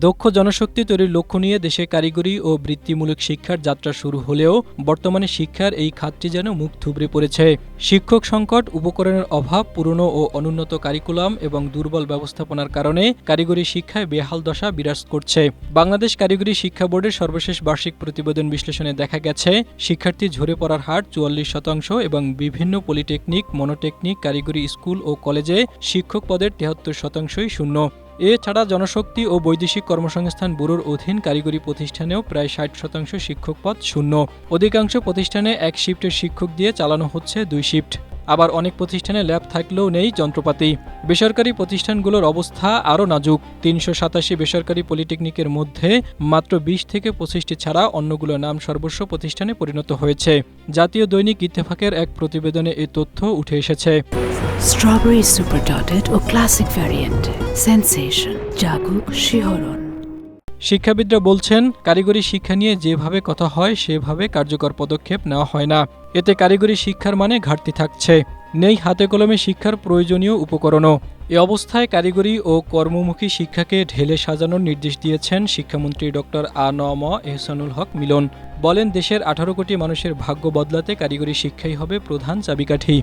দক্ষ জনশক্তি তৈরির লক্ষ্য নিয়ে দেশে কারিগরি ও বৃত্তিমূলক শিক্ষার যাত্রা শুরু হলেও বর্তমানে শিক্ষার এই খাতটি যেন মুখ থুবড়ে পড়েছে। শিক্ষক সংকট, উপকরণের অভাব, পুরনো ও অনুন্নত কারিকুলাম এবং দুর্বল ব্যবস্থাপনার কারণে কারিগরি শিক্ষায় বেহাল দশা বিরাজ করছে। বাংলাদেশ কারিগরি শিক্ষা বোর্ডের সর্বশেষ বার্ষিক প্রতিবেদন বিশ্লেষণে দেখা গেছে, শিক্ষার্থী ঝরে পড়ার হার ৪৪% এবং বিভিন্ন পলিটেকনিক, মনোটেকনিক, কারিগরি স্কুল ও কলেজে শিক্ষক পদের ৭৩%ই শূন্য। এছাড়া জনশক্তি ও বৈদেশিক কর্মসংস্থান ব্যুরোর অধীন কারিগরি প্রতিষ্ঠানেও প্রায় ৬০% শিক্ষক পদ শূন্য। অধিকাংশ প্রতিষ্ঠানে এক শিফটের শিক্ষক দিয়ে চালানো হচ্ছে ২ শিফট। আবার অনেক প্রতিষ্ঠানে ল্যাব থাকলেও নেই যন্ত্রপাতি। বেসরকারি প্রতিষ্ঠানগুলোর অবস্থা আরও নাজুক। ৩৮৭ বেসরকারি পলিটেকনিকের মধ্যে মাত্র ২০ থেকে ২৫টি ছাড়া অন্যগুলো নাম সর্বস্ব প্রতিষ্ঠানে পরিণত হয়েছে। জাতীয় দৈনিক ইত্তেফাকের এক প্রতিবেদনে এ তথ্য উঠে এসেছে। স্ট্রবেরি সুপার ডটেড ও ক্লাসিক ভ্যারিয়েন্ট, সেন্সেশন, জাগুক শিহরণ। শিক্ষাবিদরা বলছেন, কারিগরি শিক্ষা নিয়ে যেভাবে কথা হয় সেভাবে কার্যকর পদক্ষেপ নেওয়া হয় না। এতে কারিগরি শিক্ষার মানে ঘাটতি থাকছে। নেই হাতে কলমে শিক্ষার প্রয়োজনীয় উপকরণও। এ অবস্থায় কারিগরি ও কর্মমুখী শিক্ষাকে ঢেলে সাজানোর নির্দেশ দিয়েছেন শিক্ষামন্ত্রী ডক্টর আ.ন.ম এহসানুল হক মিলন। বলেন, দেশের ১৮ কোটি মানুষের ভাগ্য বদলাতে কারিগরি শিক্ষাই হবে প্রধান চাবিকাঠি।